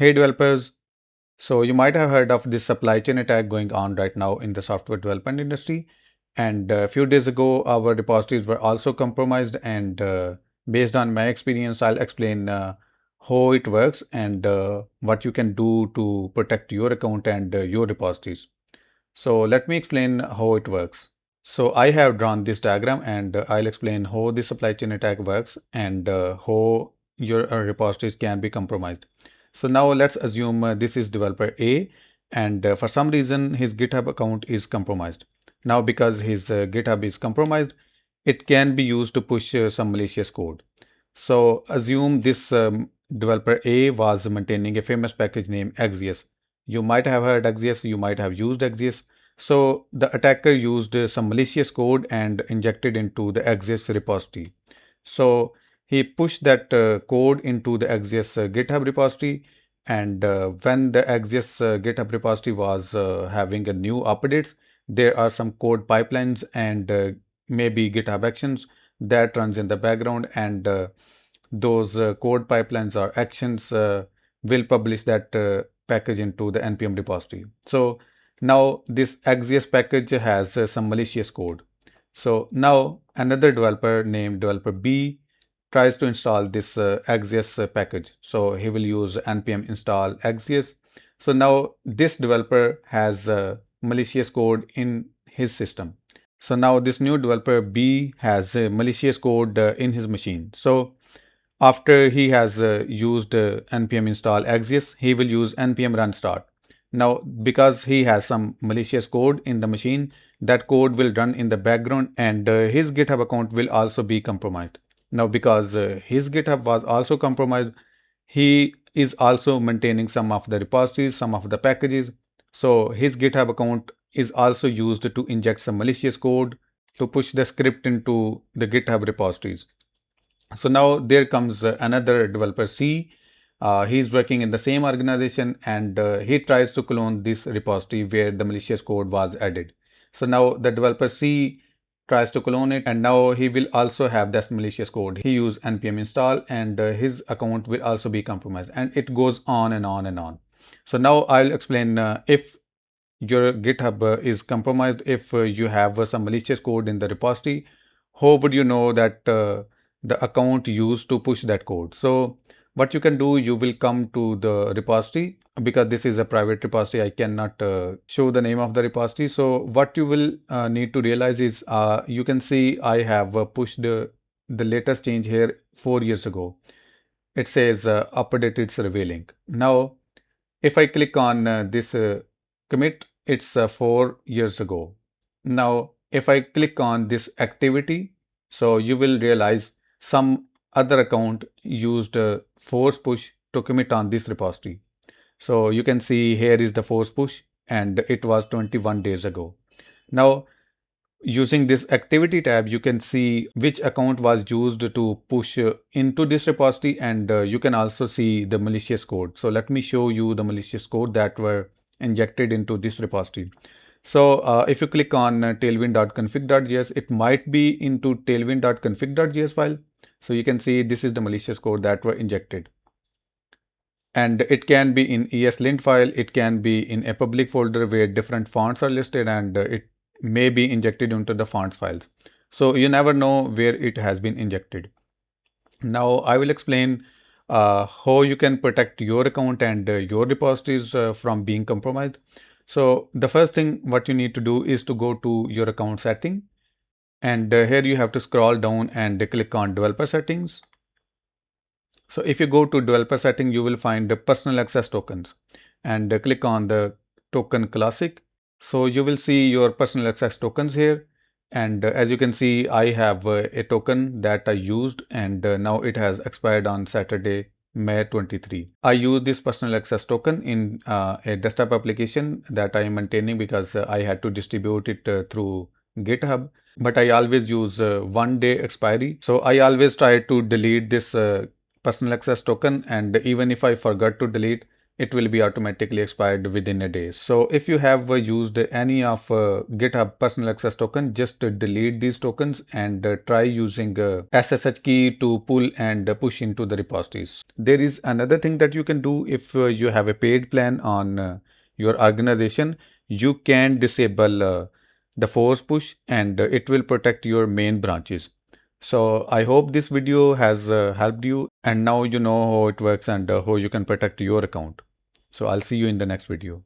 Hey developers, so you might have heard of this supply chain attack going on right now in the software development industry. And a few days ago, our repositories were also compromised. And based on my experience, I'll explain how it works and what you can do to protect your account and your repositories. So let me explain how it works. So I have drawn this diagram and I'll explain how the supply chain attack works and how your repositories can be compromised. So now let's assume this is developer A and for some reason his GitHub account is compromised. Now because his GitHub is compromised, it can be used to push some malicious code. So assume this developer A was maintaining a famous package named axios. You might have heard axios, you might have used axios. So the attacker used some malicious code and injected into the axios repository. So he pushed that code into the axios GitHub repository. And when the axios GitHub repository was having a new updates, there are some code pipelines and maybe GitHub actions that runs in the background, and those code pipelines or actions will publish that package into the npm repository. So now this axios package has some malicious code. So now another developer named developer B tries to install this axios package. So he will use npm install axios. So now this developer has malicious code in his system. So now this new developer B has malicious code in his machine. So after he has used npm install axios, he will use npm run start. Now, because he has some malicious code in the machine, that code will run in the background and his GitHub account will also be compromised. Now, because his GitHub was also compromised, he is also maintaining some of the repositories, some of the packages. So his GitHub account is also used to inject some malicious code to push the script into the GitHub repositories. So now there comes another developer C. He's working in the same organization and he tries to clone this repository where the malicious code was added. So now the developer C tries to clone it, and now he will also have that malicious code. He use npm install and his account will also be compromised, and it goes on and on and on. So now I'll explain if your GitHub is compromised, if you have some malicious code in the repository, how would you know that the account used to push that code? So what you can do, you will come to the repository. Because this is a private repository, I cannot show the name of the repository. So what you will need to realize is you can see I have pushed the latest change here 4 years ago. It says updated survey link. Now, if I click on this commit, it's 4 years ago. Now, if I click on this activity, so you will realize some other account used force push to commit on this repository. So you can see here is the force push and it was 21 days ago. Now, using this activity tab, you can see which account was used to push into this repository, and you can also see the malicious code. So let me show you the malicious code that were injected into this repository. So if you click on tailwind.config.js, it might be into tailwind.config.js file. So you can see this is the malicious code that were injected. And it can be in ESLint file, it can be in a public folder where different fonts are listed, and it may be injected into the fonts files. So you never know where it has been injected. Now I will explain how you can protect your account and your repositories from being compromised. So the first thing what you need to do is to go to your account setting, and here you have to scroll down and click on developer settings. So if you go to developer setting, you will find the personal access tokens and click on the token classic. So you will see your personal access tokens here. And as you can see, I have a token that I used, and now it has expired on Saturday, May 23. I use this personal access token in a desktop application that I am maintaining because I had to distribute it through GitHub. But I always use 1 day expiry. So I always try to delete this personal access token, and even if I forgot to delete, it will be automatically expired within a day. So if you have used any of GitHub personal access token, just delete these tokens and try using SSH key to pull and push into the repositories. There is another thing that you can do. If you have a paid plan on your organization, you can disable the force push, and it will protect your main branches. So I hope this video has helped you, and now you know how it works and how you can protect your account. So I'll see you in the next video.